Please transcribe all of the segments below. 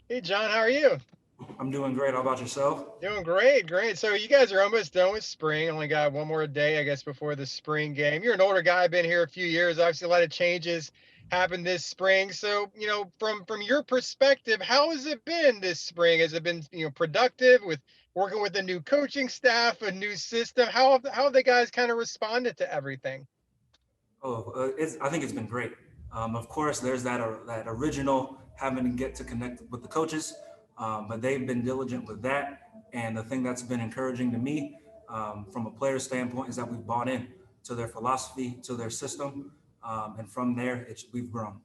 Hey, John, how are you? I'm doing great. How about yourself? Doing great, great. So you guys are almost done with spring. Only got one more day, I guess, before the spring game. You're an older guy, been here a few years. Obviously, a lot of changes happened this spring. So, from your perspective, how has it been this spring? Has it been, productive with working with a new coaching staff, a new system? How have the guys kind of responded to everything? I think it's been great. Of course, there's that original having to get to connect with the coaches, but they've been diligent with that. And the thing that's been encouraging to me, from a player standpoint, is that we've bought in to their philosophy, to their system, and from there, we've grown.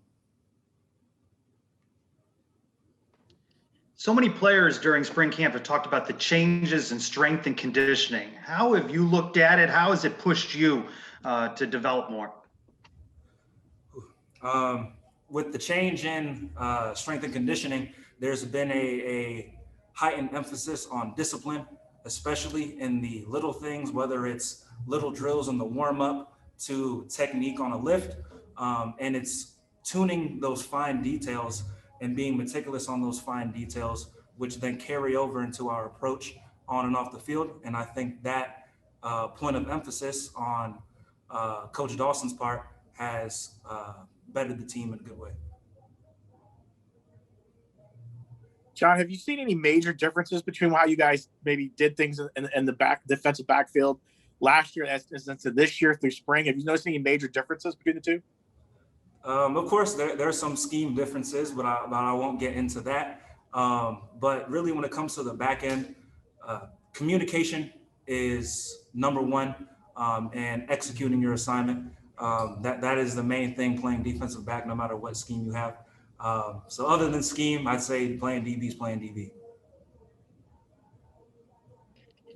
So many players during spring camp have talked about the changes in strength and conditioning. How have you looked at it? How has it pushed you to develop more? Um, with the change in strength and conditioning, there's been a heightened emphasis on discipline, especially in the little things, whether it's little drills in the warm up to technique on a lift. And it's tuning those fine details and being meticulous on those fine details, which then carry over into our approach on and off the field. And I think that point of emphasis on Coach Dawson's part has bettered the team in a good way. John, have you seen any major differences between how you guys maybe did things in the back defensive backfield last year as to this year through spring? Have you noticed any major differences between the two? Of course, there are some scheme differences, but I won't get into that. But really, when it comes to the back end, communication is number one, and executing your assignment. That is the main thing playing defensive back, no matter what scheme you have. So other than scheme, I'd say playing DB is playing DB.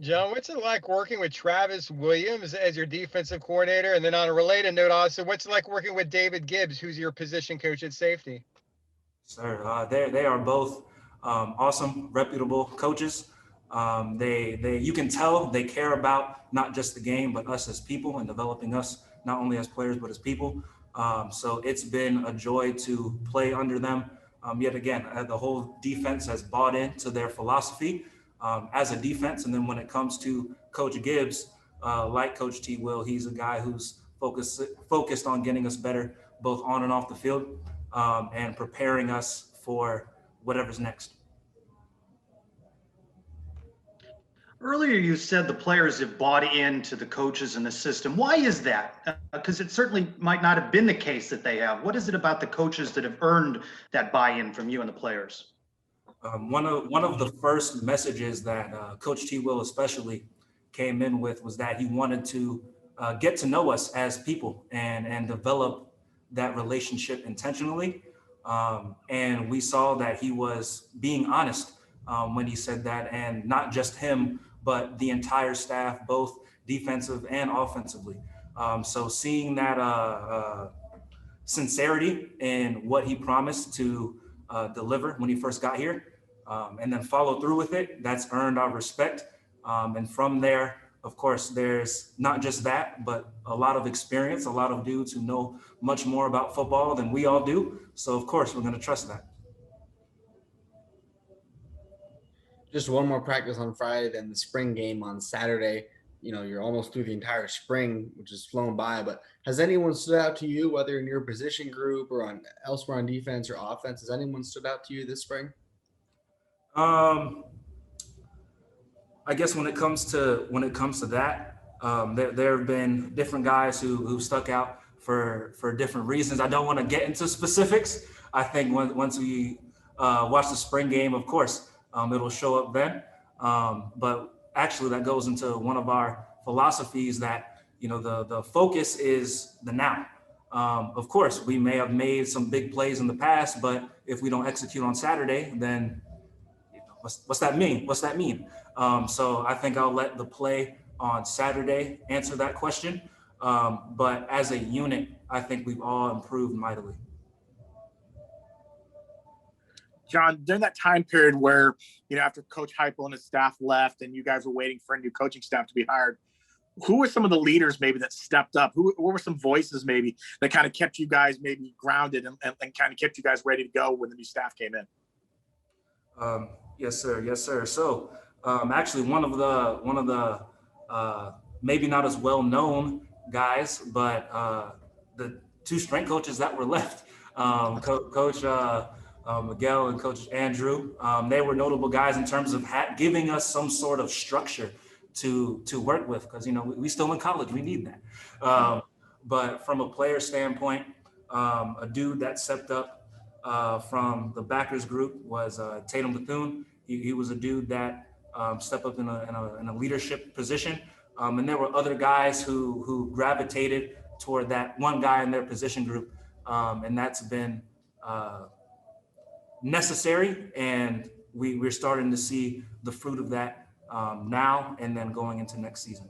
John, what's it like working with Travis Williams as your defensive coordinator? And then on a related note, also, what's it like working with David Gibbs, who's your position coach at safety? Sir, they are both awesome, reputable coaches. You can tell they care about not just the game, but us as people and developing us not only as players but as people. So it's been a joy to play under them. Yet again, the whole defense has bought into their philosophy as a defense. And then when it comes to Coach Gibbs, like Coach T. Will, he's a guy who's focused on getting us better both on and off the field, and preparing us for whatever's next. Earlier, you said the players have bought into the coaches and the system. Why is that? Because it certainly might not have been the case that they have. What is it about the coaches that have earned that buy-in from you and the players? One of the first messages that Coach T. Will especially came in with was that he wanted to get to know us as people and develop that relationship intentionally. And we saw that he was being honest when he said that, and not just him, but the entire staff, both defensive and offensively. So seeing that sincerity in what he promised to deliver when he first got here, and then follow through with it, that's earned our respect. And from there, of course, there's not just that, but a lot of experience, a lot of dudes who know much more about football than we all do. So, of course, we're going to trust that. Just one more practice on Friday, then the spring game on Saturday. You're almost through the entire spring, which has flown by. But has anyone stood out to you, whether in your position group or on elsewhere on defense or offense? Has anyone stood out to you this spring? Um, I guess when it comes to that, there have been different guys who stuck out for different reasons. I don't want to get into specifics. I think once we watch the spring game, of course, it'll show up then. But actually, that goes into one of our philosophies that the focus is the now. Of course, we may have made some big plays in the past, but if we don't execute on Saturday, then what's that mean? What's that mean? So I think I'll let the play on Saturday answer that question. But as a unit, I think we've all improved mightily. John, during that time period where, after Coach Heupel and his staff left and you guys were waiting for a new coaching staff to be hired, who were some of the leaders maybe that stepped up? Who were some voices maybe that kind of kept you guys maybe grounded and kind of kept you guys ready to go when the new staff came in? Yes, sir. Yes, sir. So, actually, one of the maybe not as well known guys, but the two strength coaches that were left, Coach Miguel and Coach Andrew, they were notable guys in terms of giving us some sort of structure to work with, because we still in college, we need that. But from a player standpoint, a dude that stepped up from the backers group was Tatum Bethune. He was a dude that stepped up in a leadership position. And there were other guys who gravitated toward that one guy in their position group. And that's been necessary. And we're starting to see the fruit of that now and then going into next season.